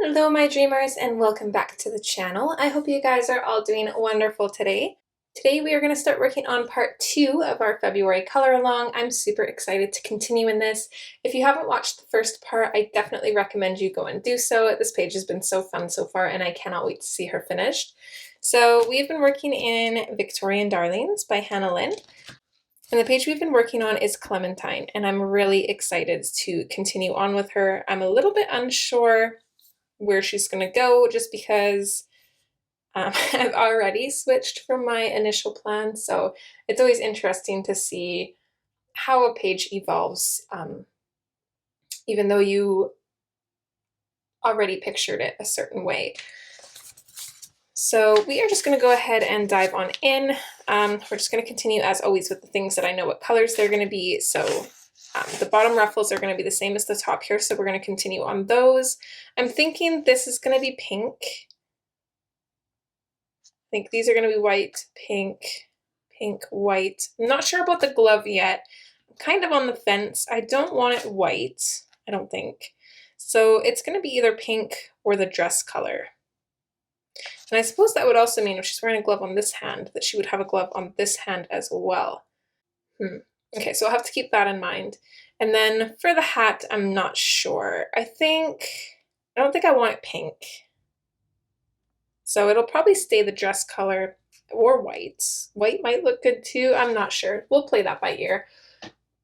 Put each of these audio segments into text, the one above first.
Hello my dreamers and welcome back to the channel. I hope you guys are all doing wonderful today. Today we are going to start working on part 2 of our February color along. I'm super excited to continue in this. If you haven't watched the first part, I definitely recommend you go and do so. This page has been so fun so far and I cannot wait to see her finished. So we've been working in Victorian Darlings by Hannah Lynn. And the page we've been working on is Clementine, and I'm really excited to continue on with her. I'm a little bit unsure where she's going to go just because I've already switched from my initial plan, so it's always interesting to see how a page evolves, even though you already pictured it a certain way. So we are just going to go ahead and dive on in. We're just going to continue as always with the things that I know what colors they're going to be. So the bottom ruffles are going to be the same as the top here, so we're going to continue on those. I'm thinking this is going to be pink. I think these are going to be white, pink, pink, white. I'm not sure about the glove yet. I'm kind of on the fence. I don't want it white, I don't think. So it's going to be either pink or the dress color. And I suppose that would also mean if she's wearing a glove on this hand, that she would have a glove on this hand as well. Okay, so I'll have to keep that in mind. And then for the hat, I'm not sure. I don't think I want it pink. So it'll probably stay the dress color or white. White might look good too, I'm not sure. We'll play that by ear.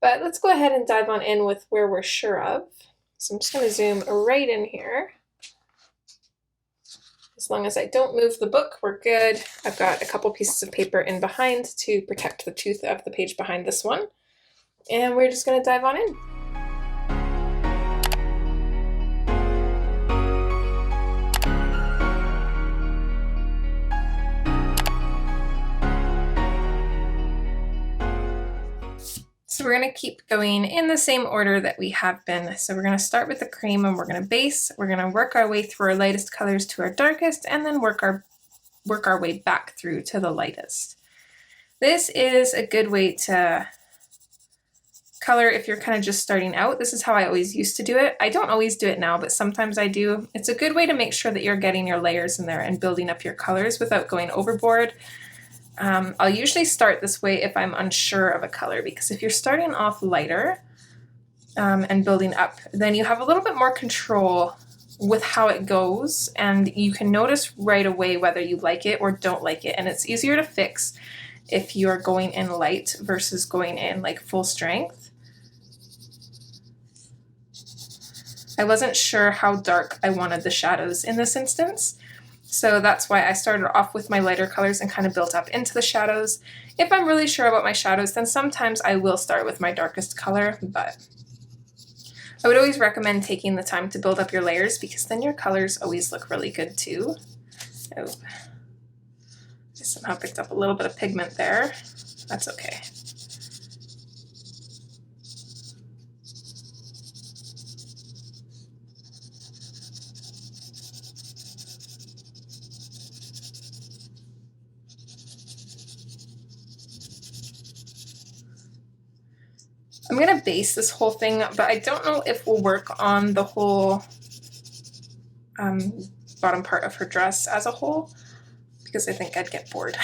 But let's go ahead and dive on in with where we're sure of. So I'm just going to zoom right in here. As long as I don't move the book, we're good. I've got a couple pieces of paper in behind to protect the tooth of the page behind this one. And we're just going to dive on in. So we're going to keep going in the same order that we have been. So we're going to start with the cream and we're going to base. We're going to work our way through our lightest colors to our darkest and then work our way back through to the lightest. This is a good way to color if you're kind of just starting out. This is how I always used to do it. I don't always do it now, but sometimes I do. It's a good way to make sure that you're getting your layers in there and building up your colors without going overboard. I'll usually start this way if I'm unsure of a color, because if you're starting off lighter and building up, then you have a little bit more control with how it goes, and you can notice right away whether you like it or don't like it, and it's easier to fix if you're going in light versus going in like full strength. I wasn't sure how dark I wanted the shadows in this instance. So that's why I started off with my lighter colors and kind of built up into the shadows. If I'm really sure about my shadows, then sometimes I will start with my darkest color, but I would always recommend taking the time to build up your layers because then your colors always look really good too. Oh, I somehow picked up a little bit of pigment there. That's okay. I'm going to base this whole thing, but I don't know if we'll work on the whole bottom part of her dress as a whole, because I think I'd get bored.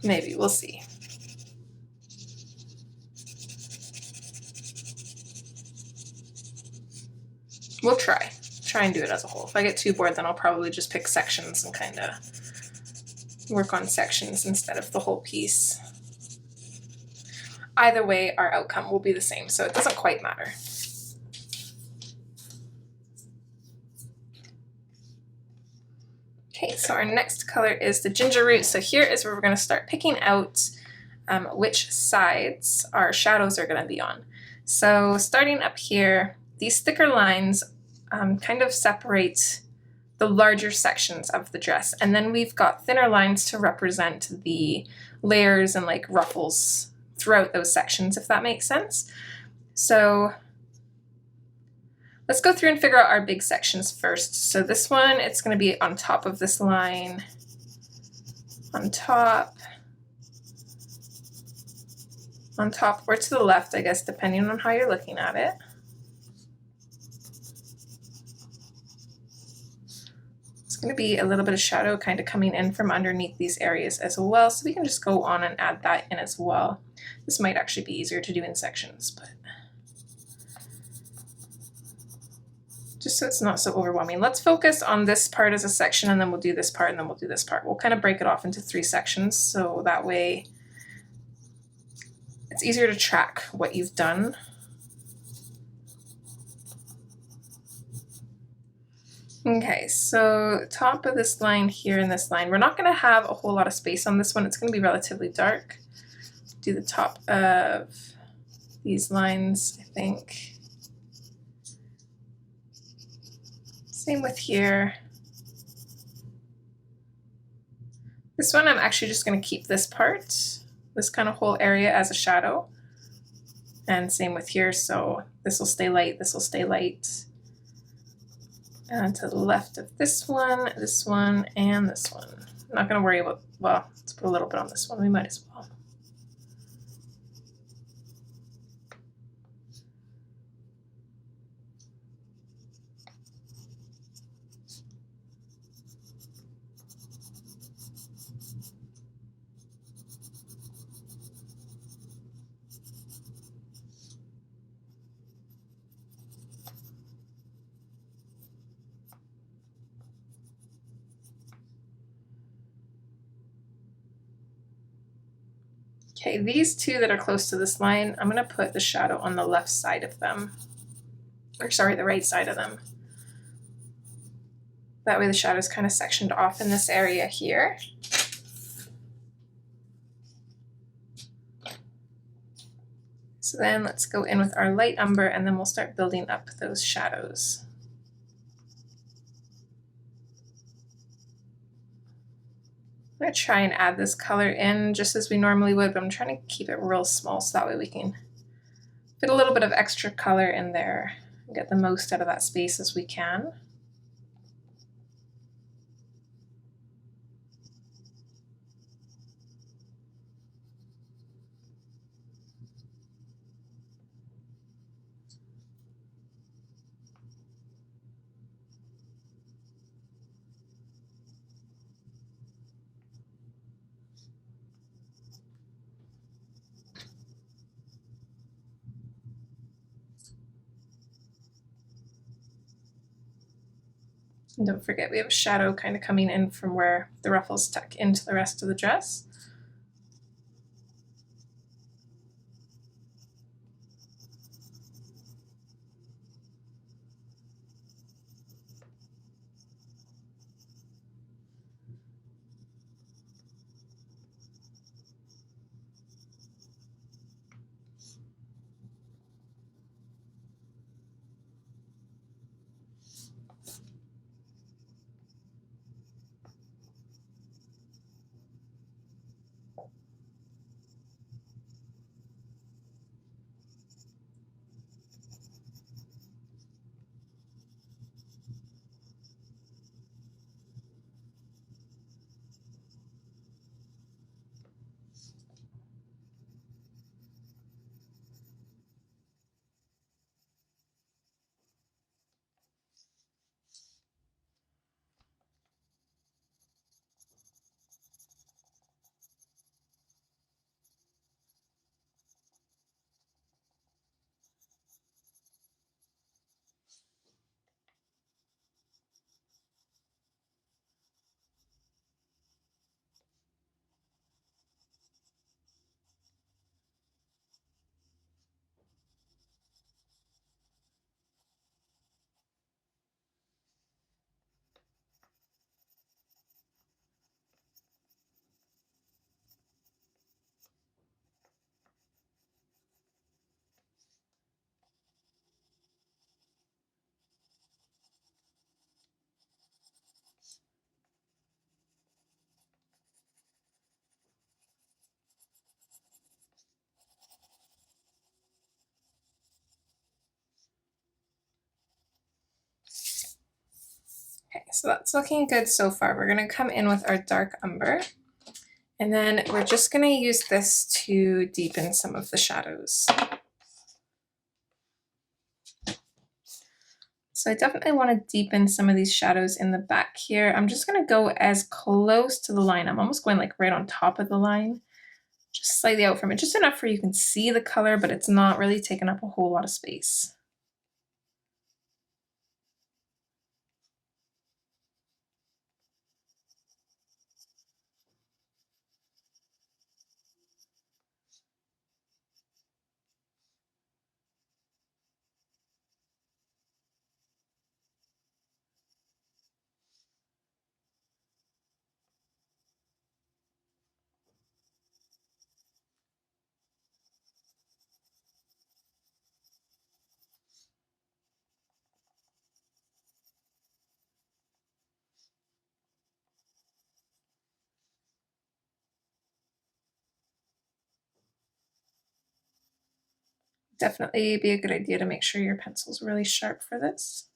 Maybe, we'll see. We'll try and do it as a whole. If I get too bored, then I'll probably just pick sections and kind of work on sections instead of the whole piece. Either way, our outcome will be the same, so it doesn't quite matter. Okay, so our next color is the ginger root. So here is where we're going to start picking out which sides our shadows are going to be on. So starting up here, these thicker lines kind of separate the larger sections of the dress, and then we've got thinner lines to represent the layers and like ruffles throughout those sections, if that makes sense. So let's go through and figure out our big sections first. So this one, it's going to be on top of this line, on top, or to the left, I guess, depending on how you're looking at it. It's going to be a little bit of shadow kind of coming in from underneath these areas as well, so we can just go on and add that in as well. This might actually be easier to do in sections, but just so it's not so overwhelming. Let's focus on this part as a section, and then we'll do this part, and then we'll do this part. We'll kind of break it off into 3 sections, so that way it's easier to track what you've done. Okay, so top of this line here and this line, we're not going to have a whole lot of space on this one. It's going to be relatively dark. Do the top of these lines, I think. Same with here. This one I'm actually just going to keep this part, this kind of whole area as a shadow. And same with here, so this will stay light, this will stay light. And to the left of this one, and this one. I'm not going to worry about, well, let's put a little bit on this one, we might as well. Okay, these two that are close to this line, I'm going to put the shadow on the left side of them. Or sorry, the right side of them. That way the shadow is kind of sectioned off in this area here. So then let's go in with our light umber, and then we'll start building up those shadows. I'm going to try and add this color in just as we normally would, but I'm trying to keep it real small so that way we can fit a little bit of extra color in there and get the most out of that space as we can. And don't forget, we have a shadow kind of coming in from where the ruffles tuck into the rest of the dress. Okay, so that's looking good so far. We're going to come in with our dark umber, and then we're just going to use this to deepen some of the shadows. So I definitely want to deepen some of these shadows in the back here. I'm just going to go as close to the line. I'm almost going like right on top of the line, just slightly out from it, just enough where you can see the color, but it's not really taking up a whole lot of space. Definitely be a good idea to make sure your pencil's really sharp for this.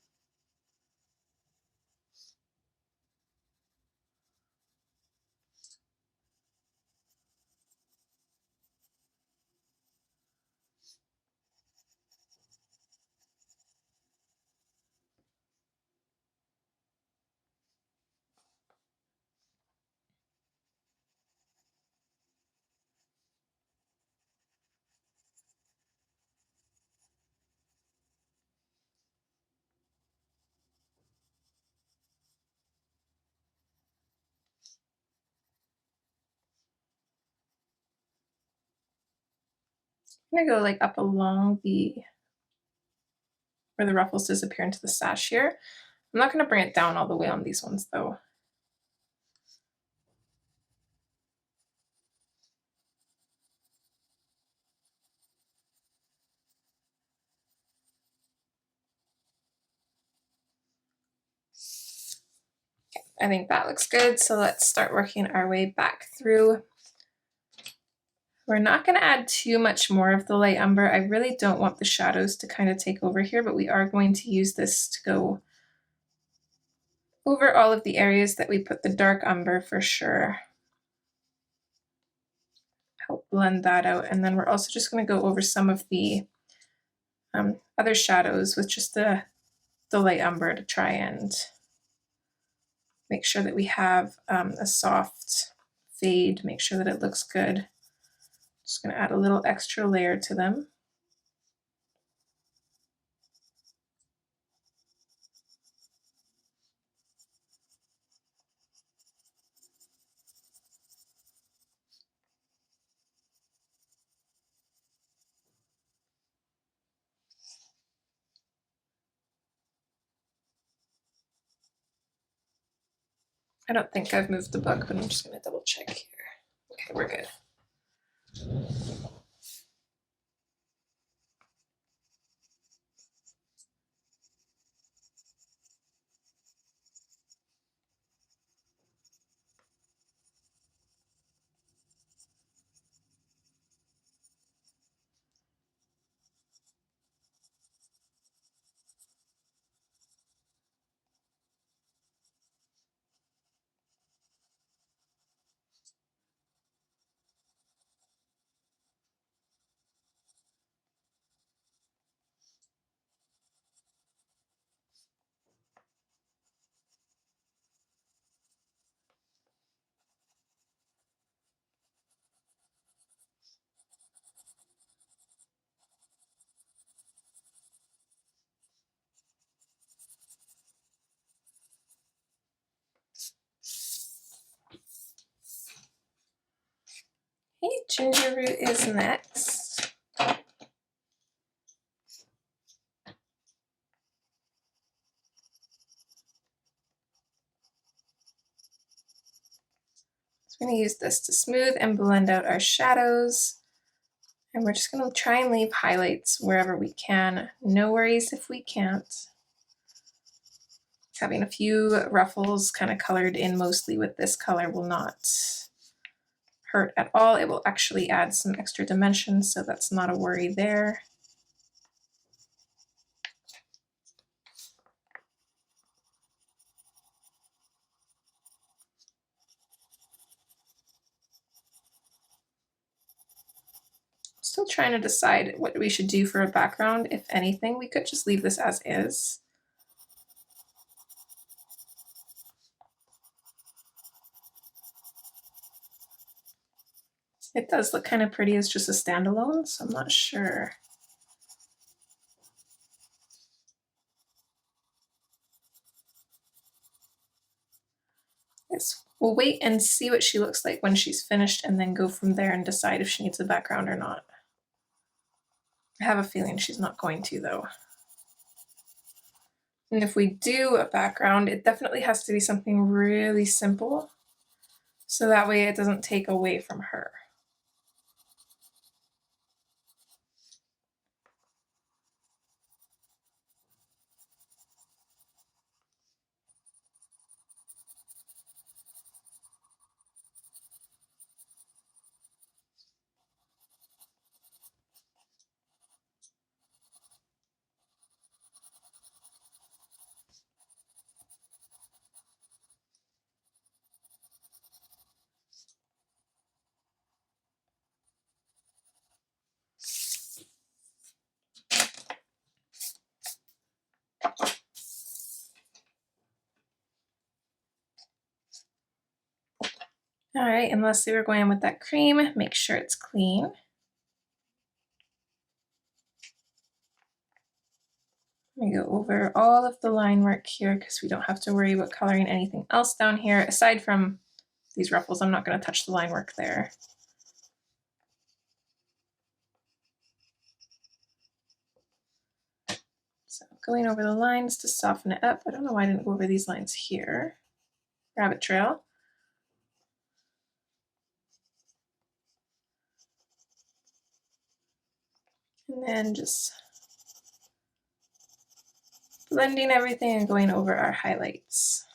I'm gonna go like up along the where the ruffles disappear into the sash here. I'm not gonna bring it down all the way on these ones though. Okay, I think that looks good. So let's start working our way back through. We're not going to add too much more of the light umber. I really don't want the shadows to kind of take over here, but we are going to use this to go over all of the areas that we put the dark umber for sure. Help blend that out. And then we're also just going to go over some of the other shadows with just the light umber to try and make sure that we have a soft fade, make sure that it looks good. Just going to add a little extra layer to them. I don't think I've moved the book, but I'm just going to double check here. Okay, we're good. Okay, ginger root is next. So we're going to use this to smooth and blend out our shadows. And we're just going to try and leave highlights wherever we can. No worries if we can't. Having a few ruffles kind of colored in mostly with this color will not hurt at all. It will actually add some extra dimension, so that's not a worry there. Still trying to decide what we should do for a background. If anything, we could just leave this as is. It does look kind of pretty as just a standalone, so I'm not sure. Yes, we'll wait and see what she looks like when she's finished and then go from there and decide if she needs a background or not. I have a feeling she's not going to though. And if we do a background, it definitely has to be something really simple, so that way it doesn't take away from her. All right, and lastly, we're going with that cream. Make sure it's clean. Let me go over all of the line work here because we don't have to worry about coloring anything else down here. Aside from these ruffles, I'm not going to touch the line work there. So going over the lines to soften it up. I don't know why I didn't go over these lines here. Rabbit trail. And then just blending everything and going over our highlights.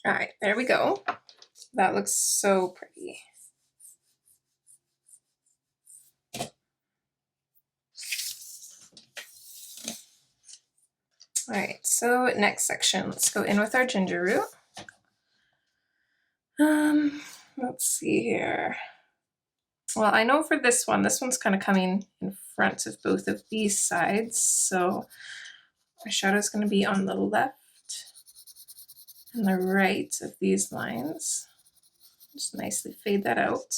All right, there we go. That looks so pretty. All right, so next section, let's go in with our ginger root. Let's see here. Well, I know for this one's kind of coming in front of both of these sides, so my shadow is going to be on the left and the right of these lines. Just nicely fade that out.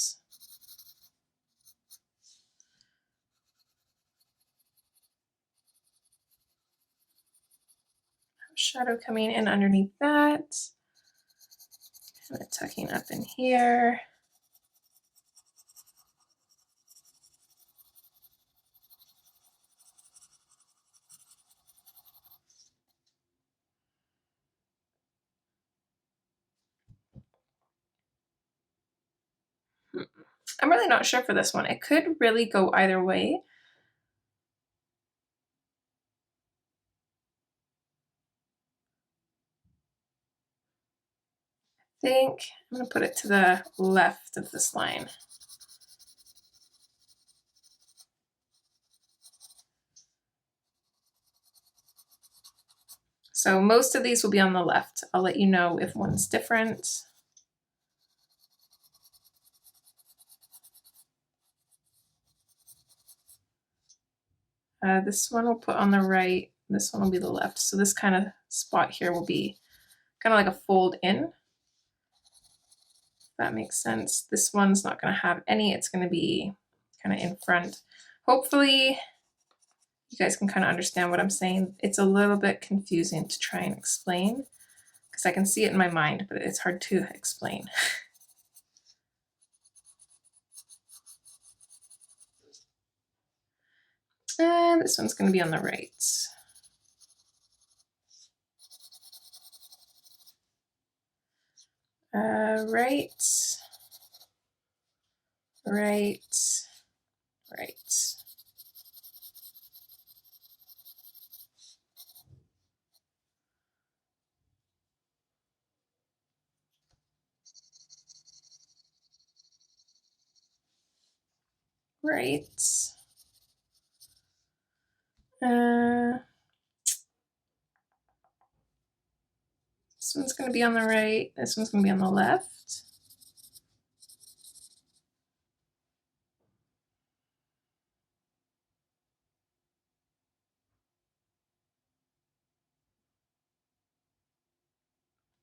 Shadow coming in underneath that. Kind of tucking up in here. I'm really not sure for this one. It could really go either way. I think I'm going to put it to the left of this line. So most of these will be on the left. I'll let you know if one's different. This one we'll put on the right, this one will be the left. So this kind of spot here will be kind of like a fold in. that makes sense. This one's not going to have any. It's going to be kind of in front. Hopefully you guys can kind of understand what I'm saying. It's a little bit confusing to try and explain because I can see it in my mind, but it's hard to explain. And this one's going to be on the right. Right, right, right. Right. This one's going to be on the right. This one's going to be on the left.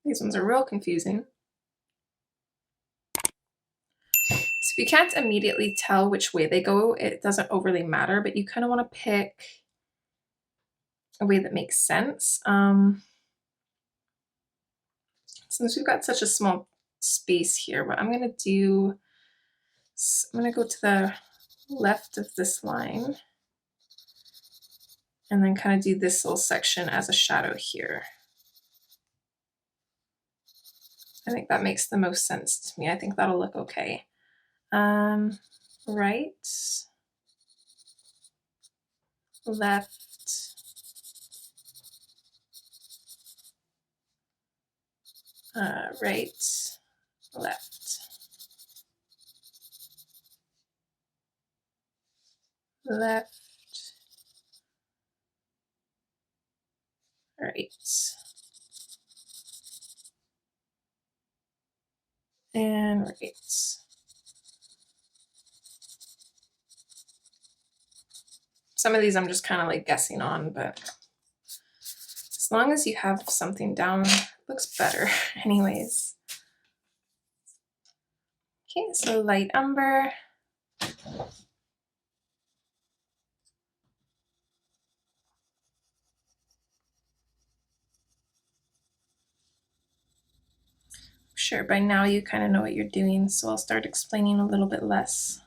These ones are real confusing. So if you can't immediately tell which way they go, it doesn't overly matter, but you kind of want to pick a way that makes sense. Since we've got such a small space here, what I'm going to do is I'm going to go to the left of this line and then kind of do this little section as a shadow here. I think that makes the most sense to me. I think that'll look okay. Right, left, right, left, left, right, and right. Some of these I'm just kind of like guessing on, but as long as you have something down, it looks better anyways. Okay, so light umber. Sure, by now you kind of know what you're doing, so I'll start explaining a little bit less.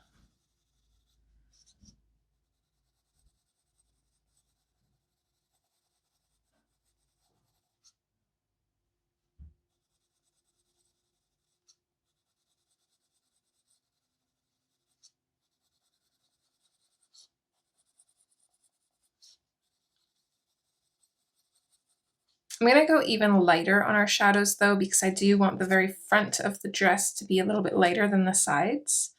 I'm going to go even lighter on our shadows though, because I do want the very front of the dress to be a little bit lighter than the sides.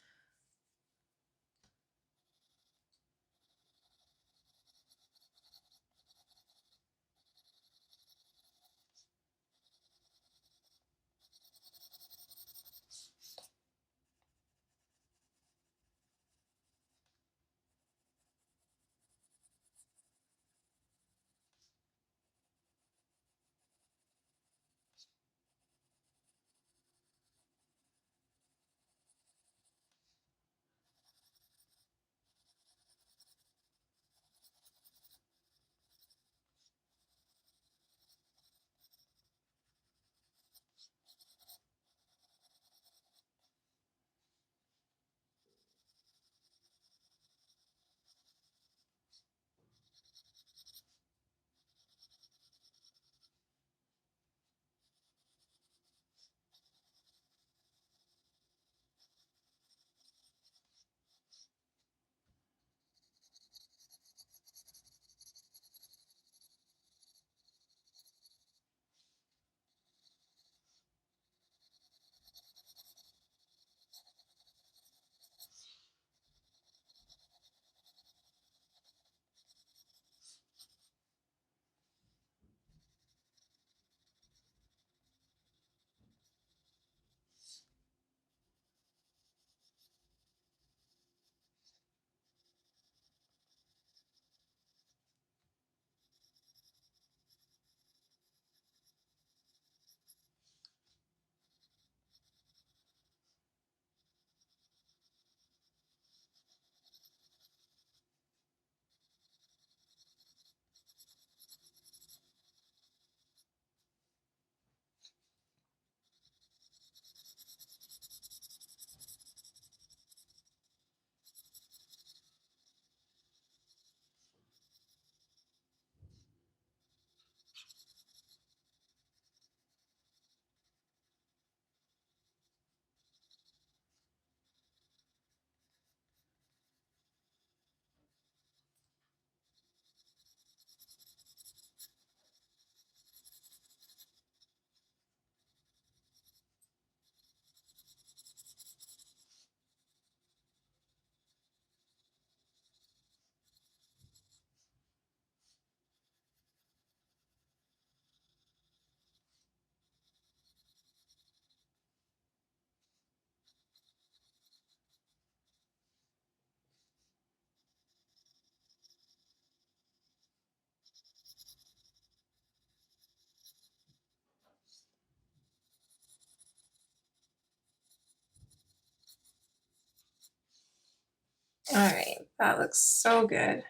All right, that looks so good.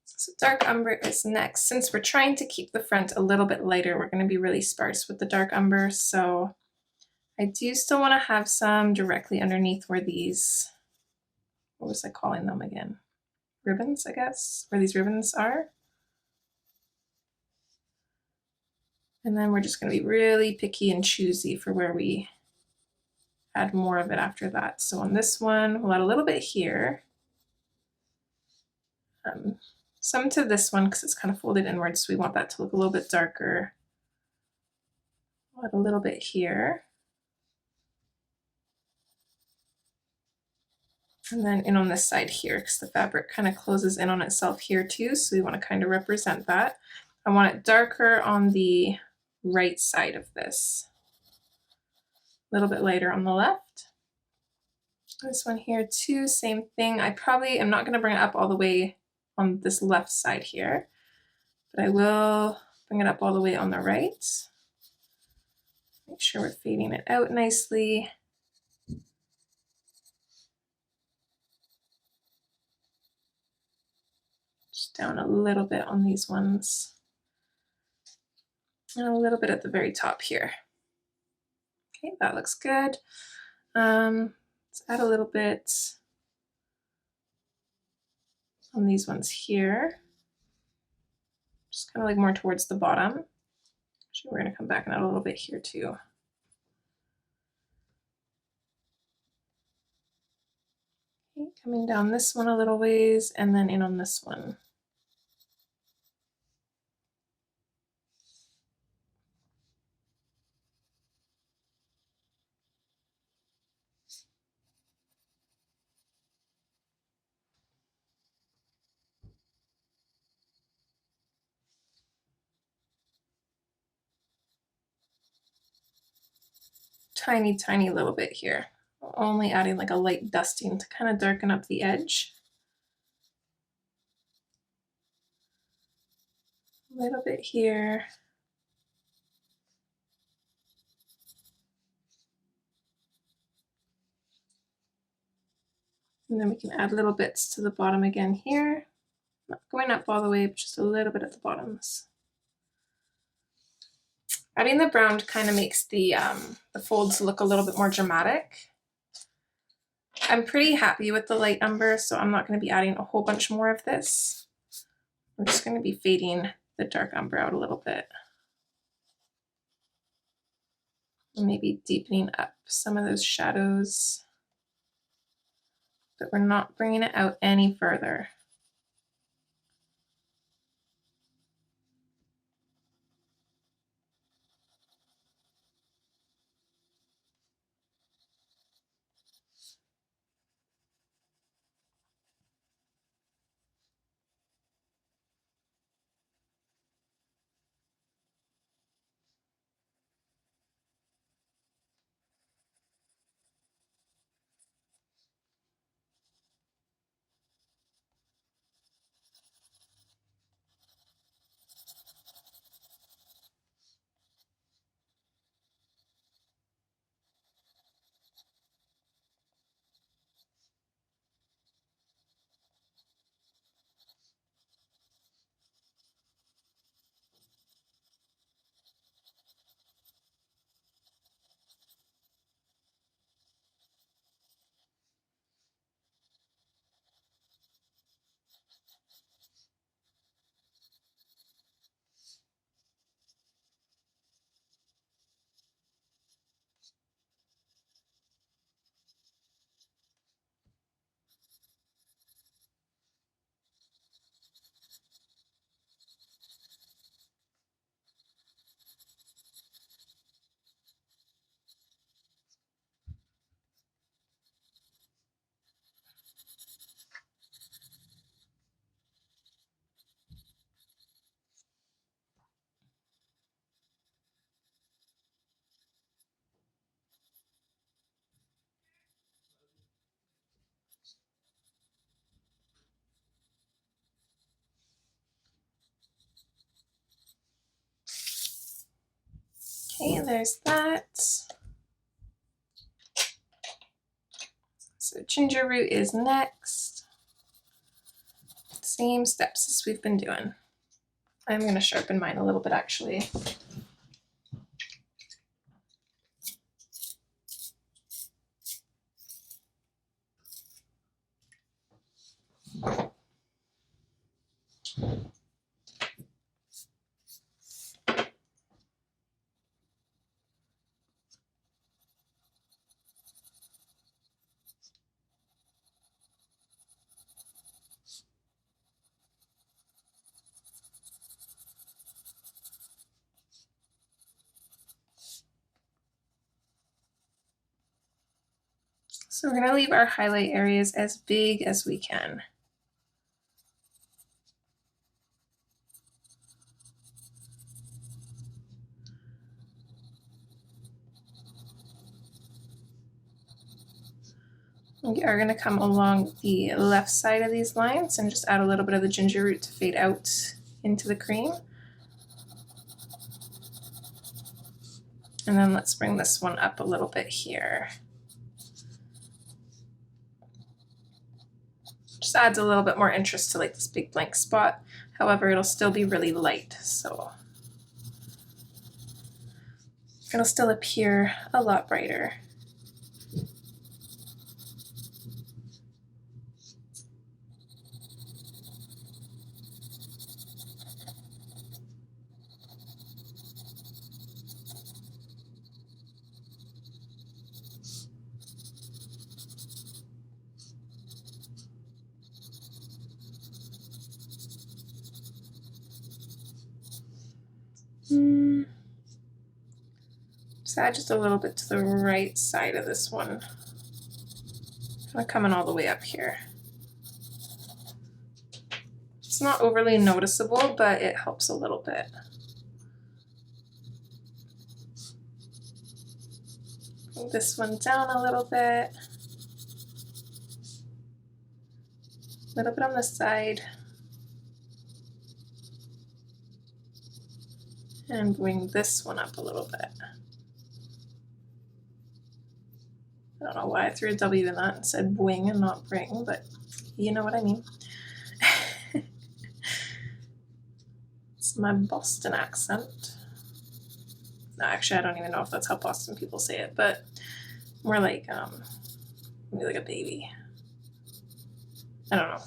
So dark umber is next. Since we're trying to keep the front a little bit lighter, we're going to be really sparse with the dark umber. So I do still want to have some directly underneath where these, what was I calling them again? Ribbons, I guess, where these ribbons are. And then we're just going to be really picky and choosy for where we add more of it after that. So on this one, we'll add a little bit here. Some to this one because it's kind of folded inwards, so we want that to look a little bit darker. We'll add a little bit here. And then in on this side here, because the fabric kind of closes in on itself here too, so we want to kind of represent that. I want it darker on the right side of this. A little bit lighter on the left. This one here too, same thing. I probably am not going to bring it up all the way on this left side here, but I will bring it up all the way on the right. Make sure we're fading it out nicely. Just down a little bit on these ones. And a little bit at the very top here. Okay, that looks good. Let's add a little bit on these ones here. Just kind of like more towards the bottom. Actually, we're going to come back and add a little bit here too. Okay, coming down this one a little ways and then in on this one. Tiny little bit here. Only adding like a light dusting to kind of darken up the edge. A little bit here. And then we can add little bits to the bottom again here. Not going up all the way, but just a little bit at the bottoms. Adding the brown kind of makes the folds look a little bit more dramatic. I'm pretty happy with the light umber, so I'm not going to be adding a whole bunch more of this. I'm just going to be fading the dark umber out a little bit. And maybe deepening up some of those shadows. But we're not bringing it out any further. Okay, there's that. So ginger root is next. Same steps as we've been doing. I'm going to sharpen mine a little bit actually. So we're going to leave our highlight areas as big as we can. We are going to come along the left side of these lines and just add a little bit of the ginger root to fade out into the cream. And then let's bring this one up a little bit here. Just adds a little bit more interest to like this big blank spot. However, it'll still be really light, so it'll still appear a lot brighter. Just add just a little bit to the right side of this one. Kind of coming all the way up here. It's not overly noticeable, but it helps a little bit. Bring this one down a little bit. A little bit on this side. And bring this one up a little bit. I don't know why I threw a W in that and said wing and not bring, but you know what I mean. It's my Boston accent. No, actually, I don't even know if that's how Boston people say it, but more like, maybe like a baby. I don't know.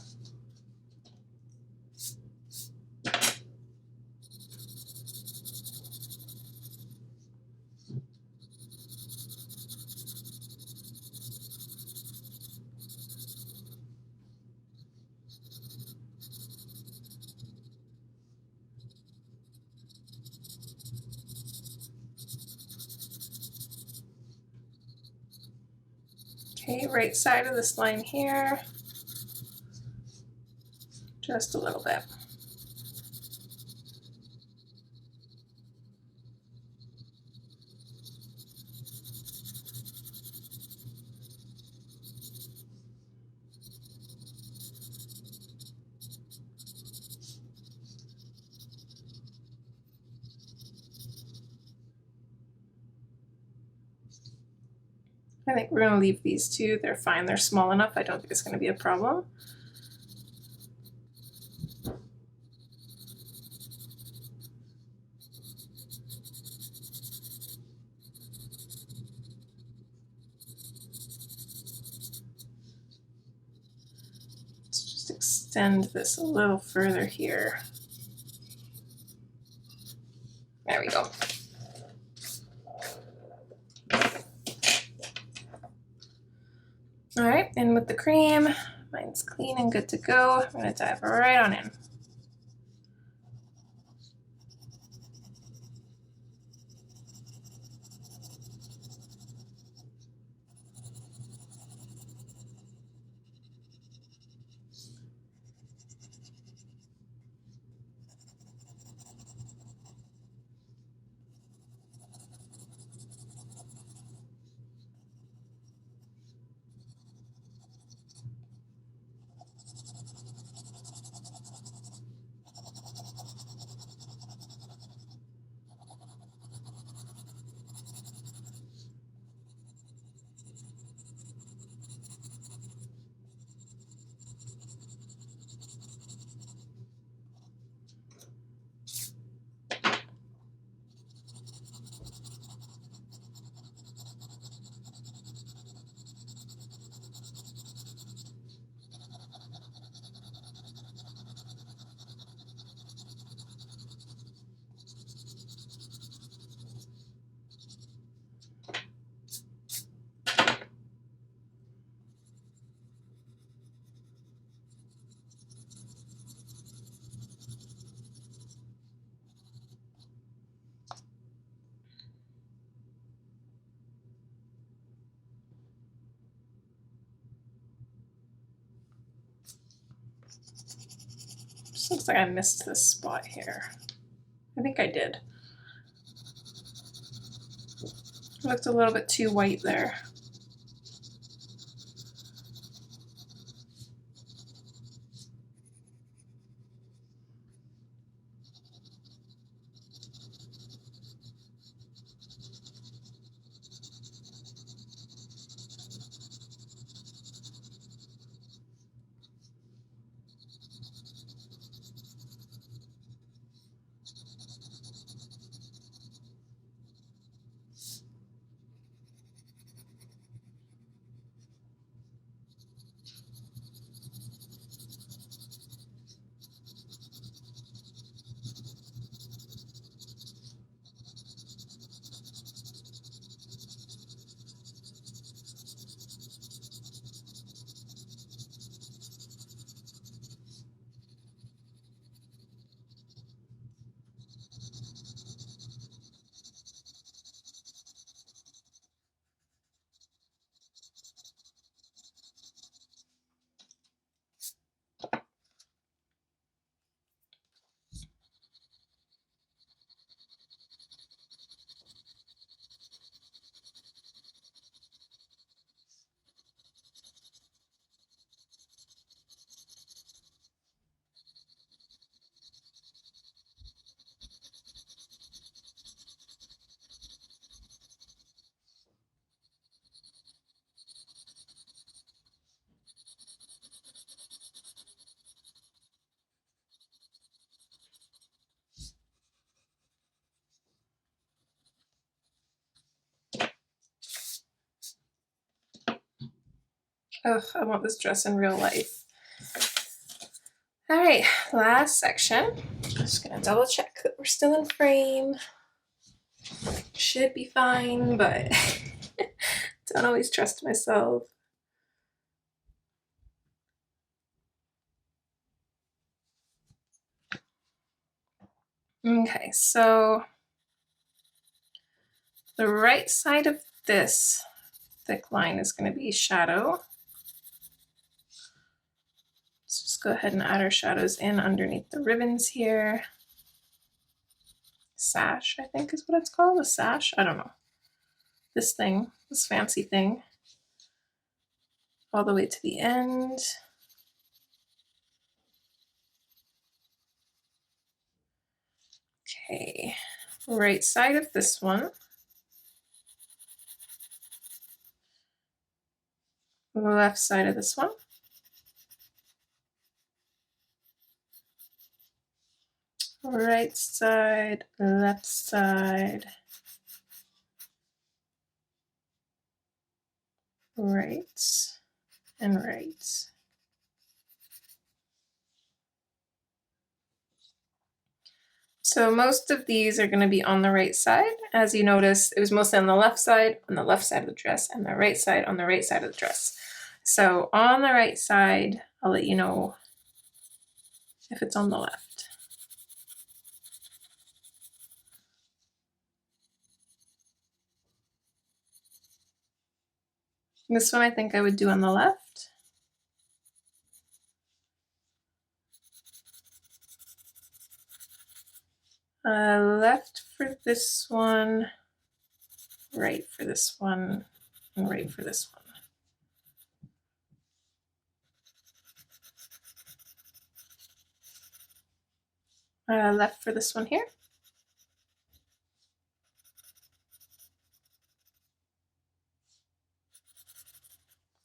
Okay, right side of this line here, just a little bit. I think we're going to leave these two. They're fine. They're small enough. I don't think it's going to be a problem. Let's just extend this a little further here. There we go. All right, in with the cream. Mine's clean and good to go. I'm going to dive right on in. Looks like I missed this spot here. I think I did. It looked a little bit too white there. Ugh, I want this dress in real life. All right, last section. I'm just gonna double check that we're still in frame. Should be fine, but don't always trust myself. Okay, so the right side of this thick line is going to be shadow. Let's just go ahead and add our shadows in underneath the ribbons here. Sash, I think is what it's called, a sash, I don't know. This thing, this fancy thing, all the way to the end. Okay, right side of this one. Left side of this one. Right side, left side. Right and right. So most of these are going to be on the right side. As you notice, it was mostly on the left side of the dress, and the right side on the right side of the dress. So on the right side, I'll let you know if it's on the left. This one I think I would do on the left. Left for this one, right for this one, and right for this one. Left for this one here.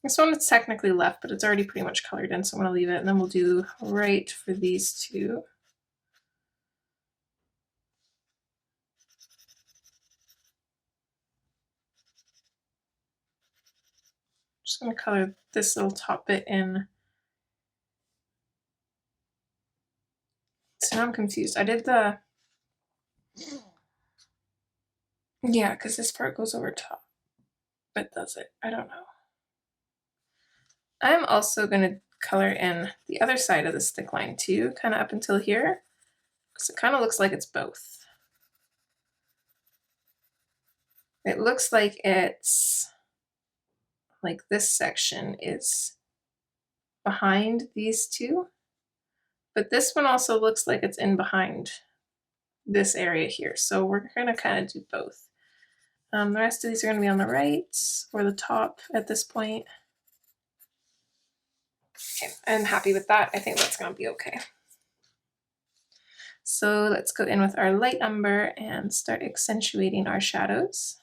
This one is technically left, but it's already pretty much colored in, so I'm going to leave it, and then we'll do right for these two. Just going to color this little top bit in. So now I'm confused. I did the, yeah, because this part goes over top, but does it? I don't know. I'm also going to color in the other side of this thick line too, kind of up until here, because it kind of looks like it's both. It looks like it's like this section is behind these two, but this one also looks like it's in behind this area here. So we're gonna kind of do both. The rest of these are gonna be on the right or the top at this point. Okay, I'm happy with that. I think that's gonna be okay. So let's go in with our light umber and start accentuating our shadows.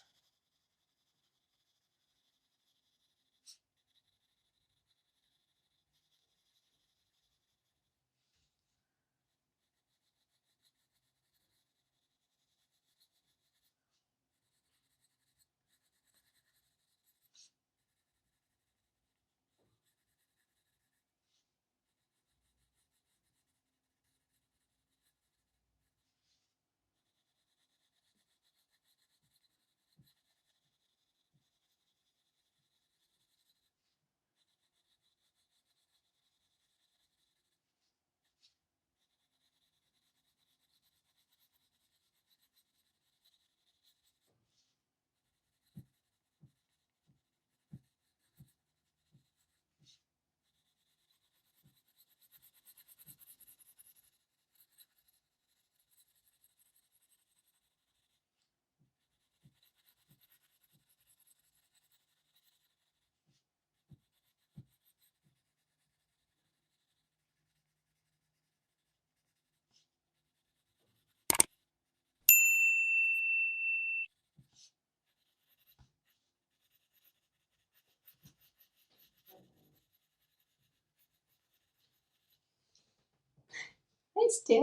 Hey, Stitch.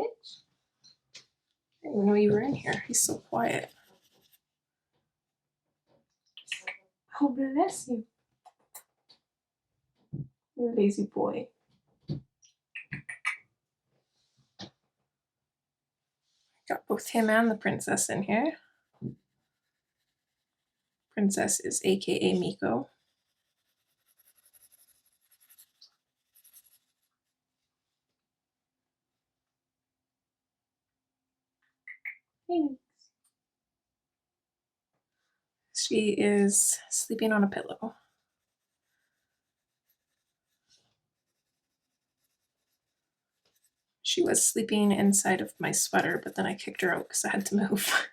I didn't even know you were in here. He's so quiet. Oh, bless you. You're a lazy boy. Got both him and the princess in here. Princess is AKA Miko. Thanks. She is sleeping on a pillow. She was sleeping inside of my sweater, but then I kicked her out because I had to move.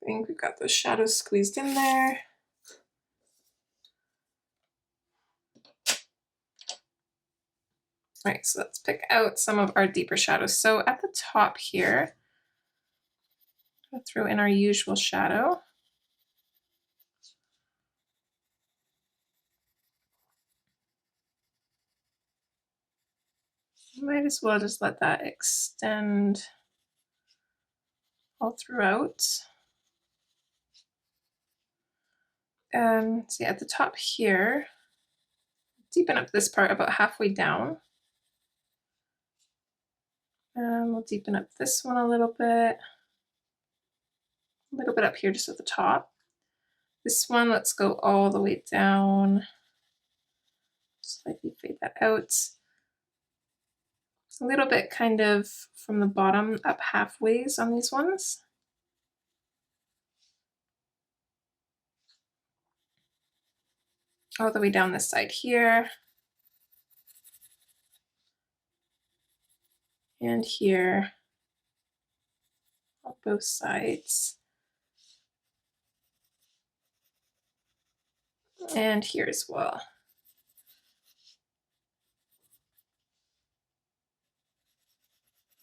I think we've got those shadows squeezed in there. All right, so let's pick out some of our deeper shadows. So at the top here, we'll throw in our usual shadow. Might as well just let that extend all throughout. So yeah, at the top here, deepen up this part about halfway down. We'll deepen up this one a little bit up here just at the top. This one, let's go all the way down. Slightly fade that out. A little bit kind of from the bottom up halfways on these ones. All the way down this side here. And here on both sides. And here as well.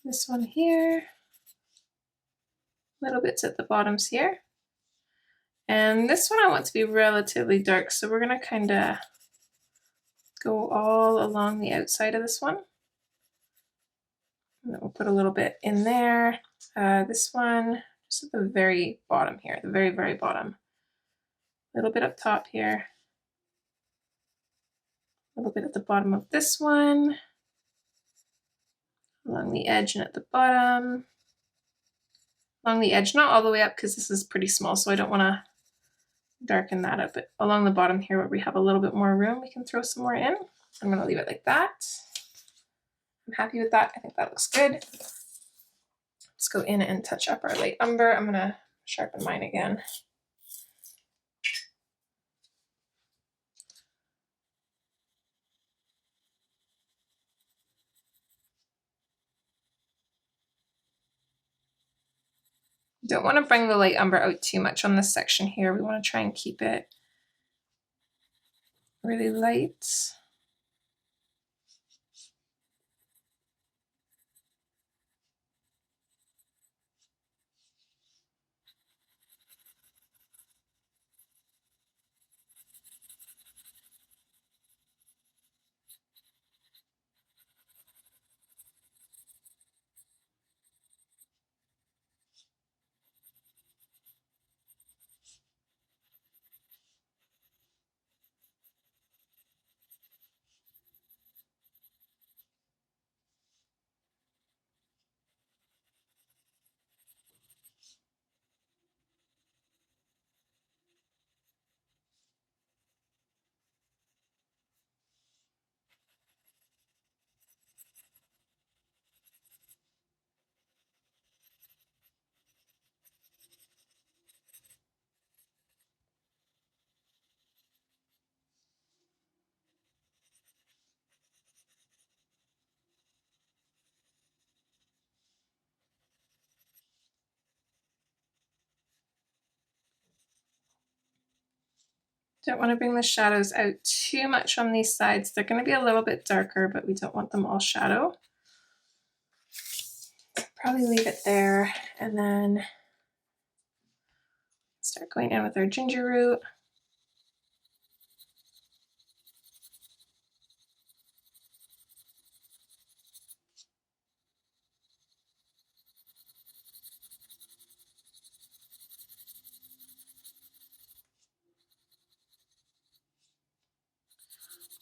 This one here. Little bits at the bottoms here. And this one I want to be relatively dark, so we're gonna kind of go all along the outside of this one. And then we'll put a little bit in there. This one, just at the very bottom here, the very, very bottom. A little bit up top here. A little bit at the bottom of this one. Along the edge and at the bottom. Along the edge, not all the way up because this is pretty small, so I don't want to darken that up, but along the bottom here where we have a little bit more room, we can throw some more in. I'm going to leave it like that. I'm happy with that. I think that looks good. Let's go in and touch up our light umber. I'm going to sharpen mine again. Don't want to bring the light umber out too much on this section here. We want to try and keep it really light. Don't want to bring the shadows out too much on these sides. They're going to be a little bit darker, but we don't want them all shadow. Probably leave it there and then start going in with our ginger root.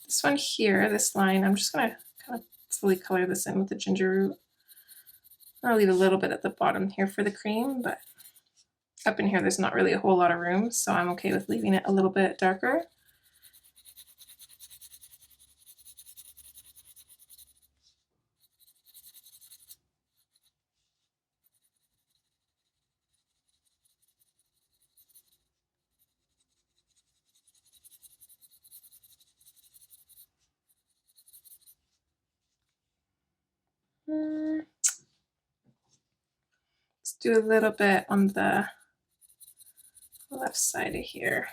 This one here, this line, I'm just going to kind of fully color this in with the ginger root. I'll leave a little bit at the bottom here for the cream, but up in here there's not really a whole lot of room, so I'm okay with leaving it a little bit darker. Let's do a little bit on the left side of here.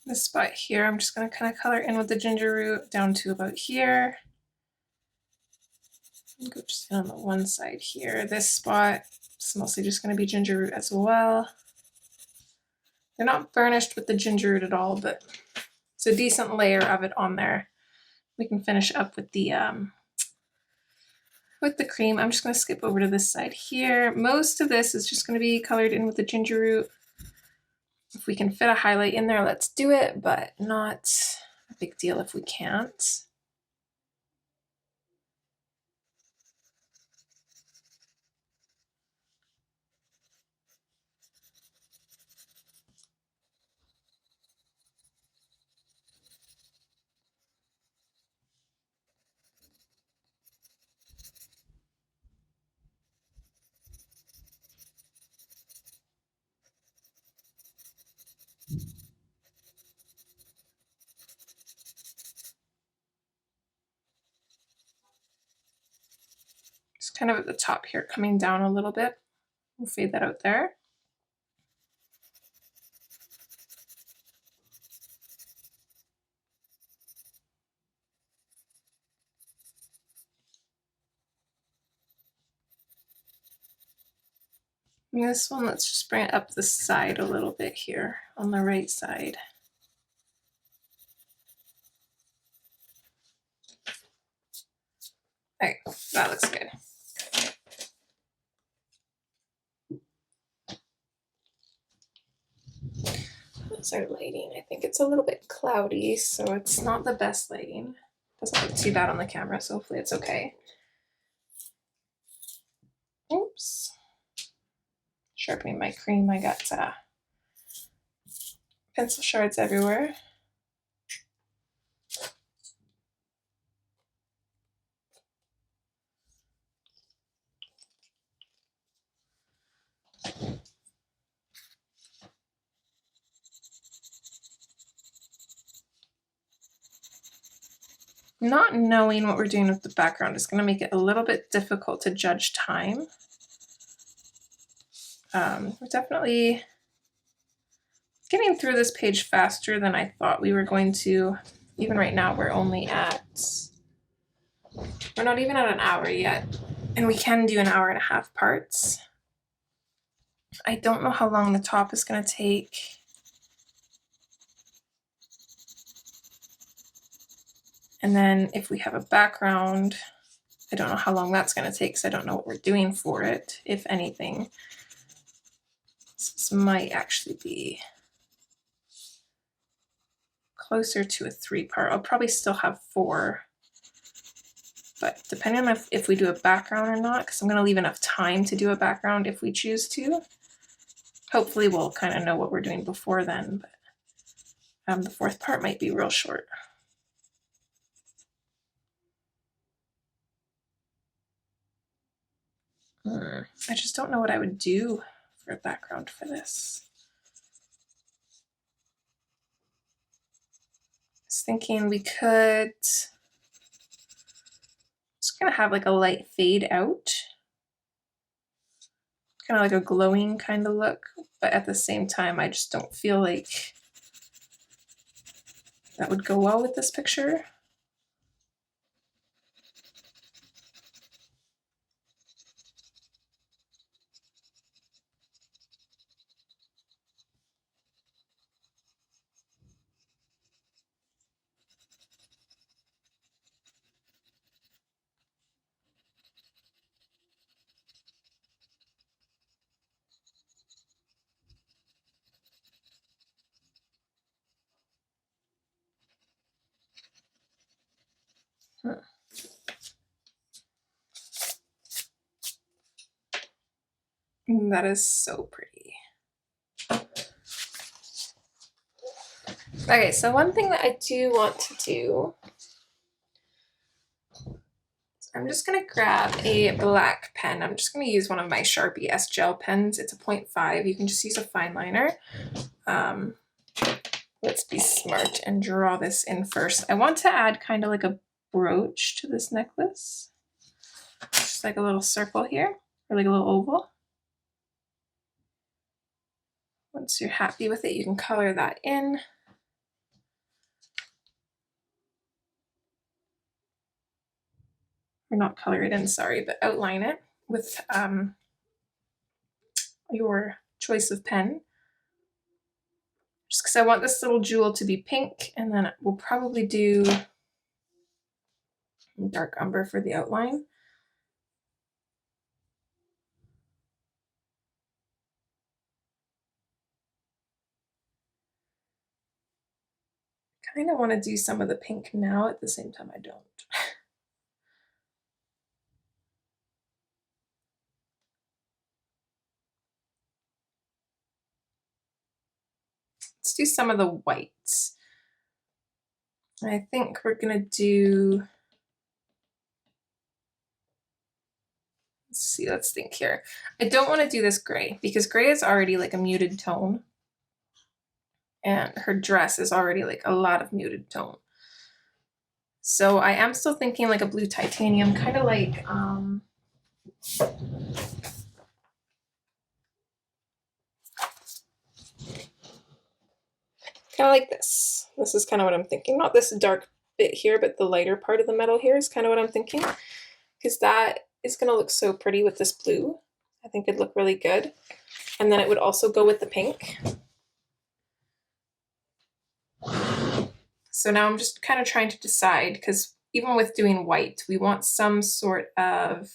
This spot here, I'm just going to kind of color in with the ginger root down to about here. And go just in on the one side here. This spot is mostly just going to be ginger root as well. They're not burnished with the ginger root at all, but it's a decent layer of it on there. We can finish up with the cream. I'm just going to skip over to this side here. Most of this is just going to be colored in with the ginger root. If we can fit a highlight in there, let's do it, but not a big deal if we can't. Just kind of at the top here, coming down a little bit. We'll fade that out there. And this one, let's just bring it up the side a little bit here on the right side. All right, that looks good. That's our lighting. I think it's a little bit cloudy, so it's not the best lighting. Doesn't look too bad on the camera, so hopefully it's okay. Oops. Sharpening my cream, I got pencil shards everywhere. Not knowing what we're doing with the background is going to make it a little bit difficult to judge time. We're definitely getting through this page faster than I thought we were going to. Even right now, we're not even at an hour yet, and we can do 1.5 hour parts. I don't know how long the top is going to take. And then if we have a background, I don't know how long that's going to take because I don't know what we're doing for it, if anything. This might actually be closer to a 3-part. I'll probably still have 4. But depending on if we do a background or not, because I'm going to leave enough time to do a background if we choose to. Hopefully we'll kind of know what we're doing before then, but the 4th part might be real short. I just don't know what I would do for a background for this. I was thinking we could just kind of have like a light fade out. Kind of like a glowing kind of look, but at the same time, I just don't feel like that would go well with this picture. That is so pretty. Okay, so one thing that I do want to do, I'm just going to grab a black pen. I'm just going to use one of my Sharpie S Gel pens. It's a 0.5. You can just use a fine liner. Let's be smart and draw this in first. I want to add kind of like a brooch to this necklace. Just like a little circle here, or like a little oval. Once you're happy with it, you can color that in. Or not color it in, sorry, but outline it with your choice of pen. Just because I want this little jewel to be pink, and then we'll probably do dark umber for the outline. Kind of want to do some of the pink now, at the same time I don't. Let's do some of the whites. I think we're gonna do, let's think here. I don't want to do this gray because gray is already like a muted tone. And her dress is already like a lot of muted tone. So I am still thinking like a blue titanium, kind of like this. This is kind of what I'm thinking. Not this dark bit here, but the lighter part of the metal here is kind of what I'm thinking. Because that is going to look so pretty with this blue. I think it'd look really good. And then it would also go with the pink. So now I'm just kind of trying to decide, because even with doing white, we want some sort of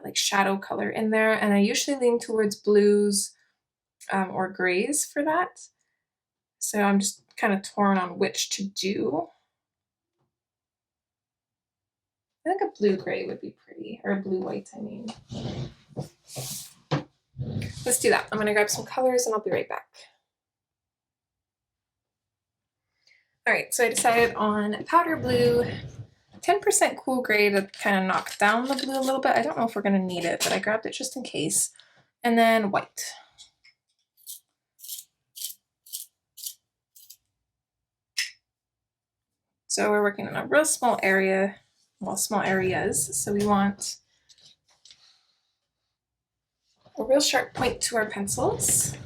like shadow color in there. And I usually lean towards blues or grays for that. So I'm just kind of torn on which to do. I think a blue-gray would be pretty, or a blue-white, I mean. Let's do that. I'm gonna grab some colors and I'll be right back. All right, so I decided on powder blue, 10% cool gray to kind of knock down the blue a little bit. I don't know if we're gonna need it, but I grabbed it just in case. And then white. So we're working in a real small area, well, small areas. So we want a real sharp point to our pencils.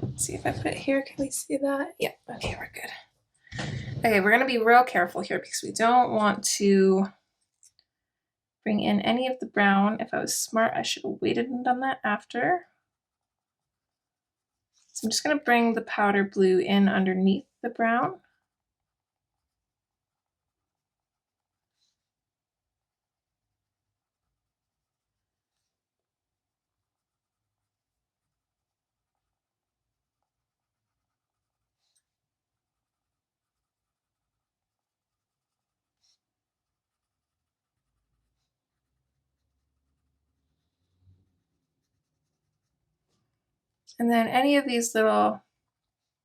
Let's see if I put it here, can we see that? Yeah, okay, we're good. Okay, we're gonna be real careful here because we don't want to bring in any of the brown. If I was smart, I should have waited and done that after. So I'm just gonna bring the powder blue in underneath the brown. And then any of these little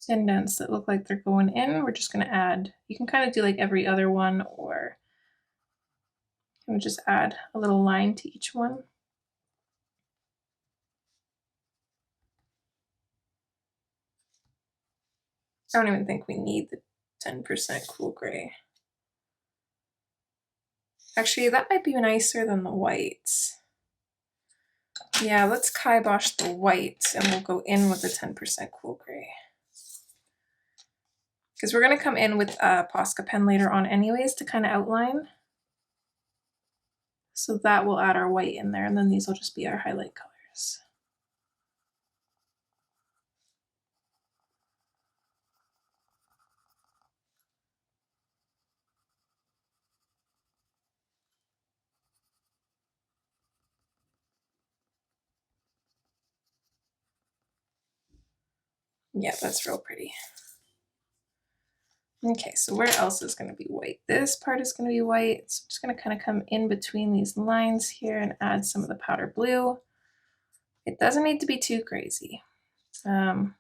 indents that look like they're going in, we're just gonna add. You can kind of do like every other one, or you can just add a little line to each one. I don't even think we need the 10% cool gray. Actually, that might be nicer than the white. Yeah, let's kibosh the white and we'll go in with the 10% cool gray. Because we're going to come in with a Posca pen later on anyways to kind of outline. So that will add our white in there, and then these will just be our highlight colors. Yeah, that's real pretty. Okay, so where else is going to be white? This part is going to be white. So I'm just going to kind of come in between these lines here and add some of the powder blue. It doesn't need to be too crazy. I'm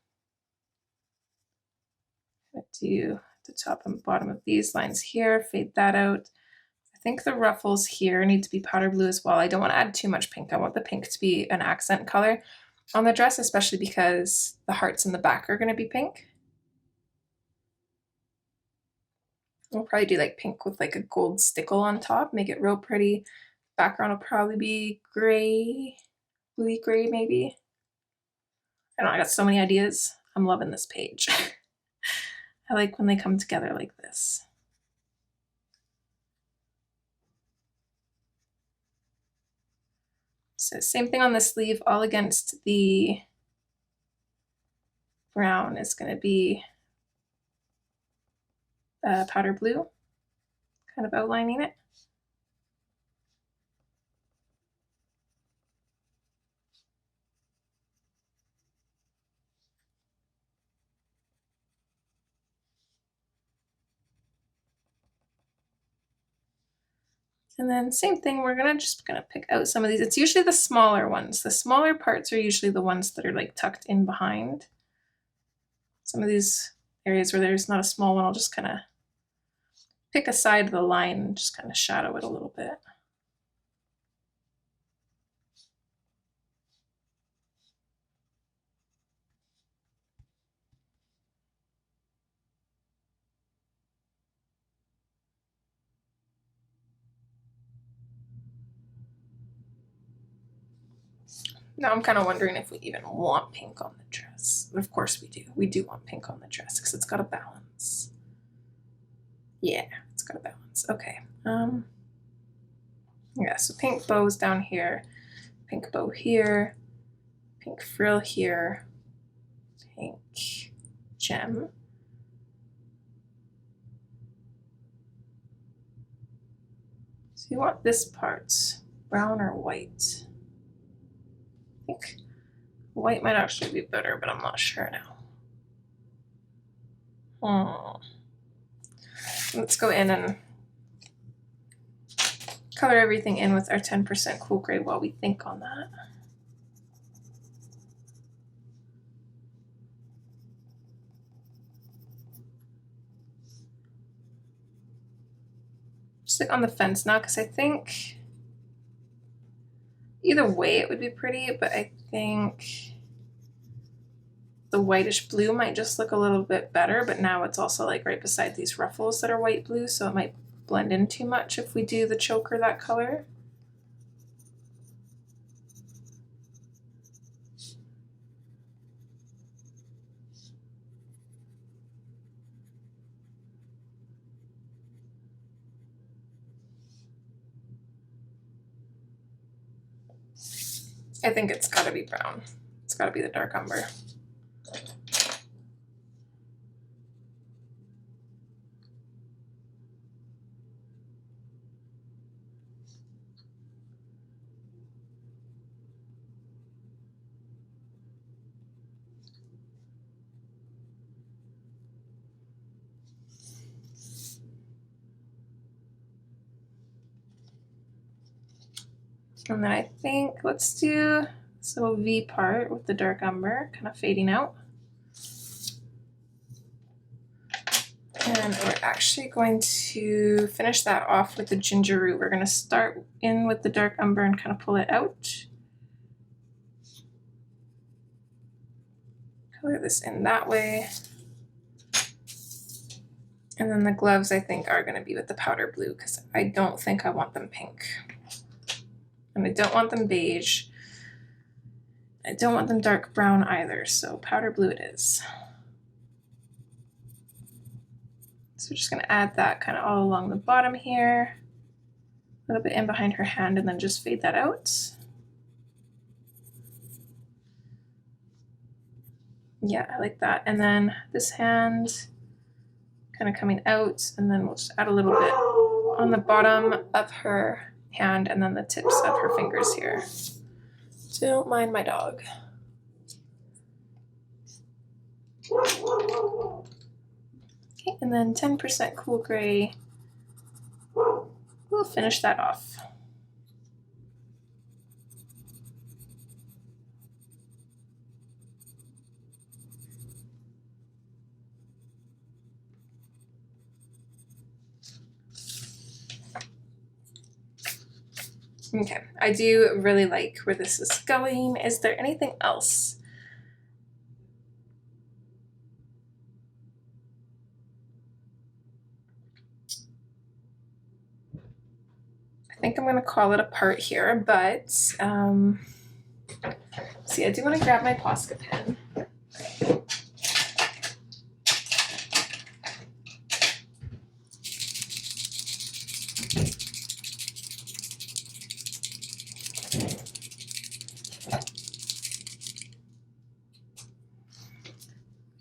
going to do the top and bottom of these lines here, fade that out. I think the ruffles here need to be powder blue as well. I don't want to add too much pink. I want the pink to be an accent color on the dress, especially because the hearts in the back are going to be pink. We'll probably do like pink with like a gold stickle on top, make it real pretty. Background will probably be gray, bluey gray maybe. I don't know, I got so many ideas. I'm loving this page. I like when they come together like this. So same thing on the sleeve, all against the brown is going to be powder blue, kind of outlining it. And then same thing, we're just gonna pick out some of these. It's usually the smaller ones. The smaller parts are usually the ones that are like tucked in behind. Some of these areas where there's not a small one, I'll just kind of pick a side of the line and just kind of shadow it a little bit. Now I'm kind of wondering if we even want pink on the dress. Of course we do. We do want pink on the dress because it's got a balance. Yeah, it's got a balance. Okay. Yeah, so pink bows down here, pink bow here, pink frill here, pink gem. So you want this part, brown or white? I think white might actually be better, but I'm not sure now. Let's go in and color everything in with our 10% cool gray while we think on that. Just like on the fence now, because I think either way it would be pretty, but I think the whitish blue might just look a little bit better, but now it's also like right beside these ruffles that are white blue, so it might blend in too much if we do the choker that color. I think it's gotta be brown. It's gotta be the dark umber. And then I think let's do this little V part with the dark umber kind of fading out. And we're actually going to finish that off with the ginger root. We're going to start in with the dark umber and kind of pull it out. Color this in that way. And then the gloves I think are going to be with the powder blue because I don't think I want them pink. And I don't want them beige. I don't want them dark brown either, so powder blue it is. So we're just going to add that kind of all along the bottom here, a little bit in behind her hand, and then just fade that out. Yeah, I like that. And then this hand kind of coming out, and then we'll just add a little bit on the bottom of her hand and then the tips of her fingers here. Don't mind my dog. Okay, and then 10% cool gray. We'll finish that off. Okay, I do really like where this is going. Is there anything else? I think I'm going to call it a part here, but see, I do want to grab my Posca pen.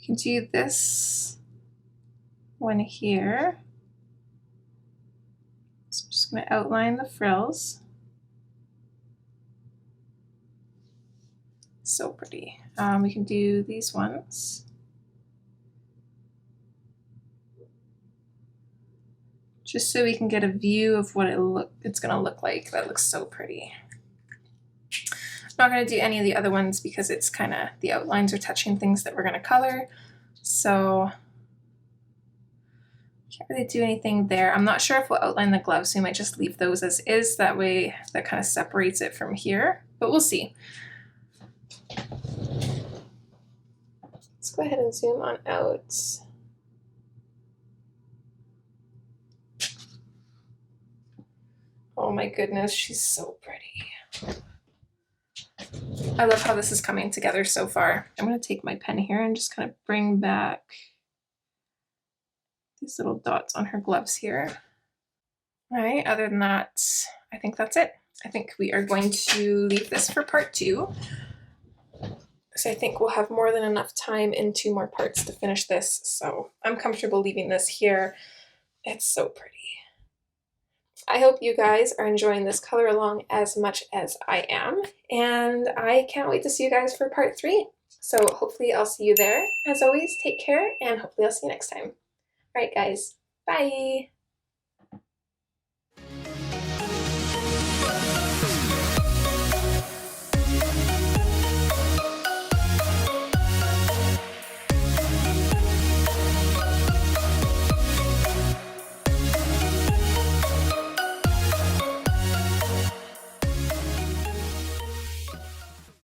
We can do this one here. I'm going to outline the frills. So pretty. We can do these ones. Just so we can get a view of what it's going to look like. That looks so pretty. I'm not going to do any of the other ones because it's kind of, the outlines are touching things that we're going to color. So can't really do anything there. I'm not sure if we'll outline the gloves, so we might just leave those as is. That way that kind of separates it from here, but we'll see. Let's go ahead and zoom on out. Oh my goodness, she's so pretty. I love how this is coming together so far. I'm going to take my pen here and just kind of bring back these little dots on her gloves here. All right, other than that, I think that's it. I think we are going to leave this for part 2. So I think we'll have more than enough time in 2 more parts to finish this. So I'm comfortable leaving this here. It's so pretty. I hope you guys are enjoying this color along as much as I am, and I can't wait to see you guys for part 3. So hopefully I'll see you there. As always, take care, and hopefully I'll see you next time. All right, guys, bye.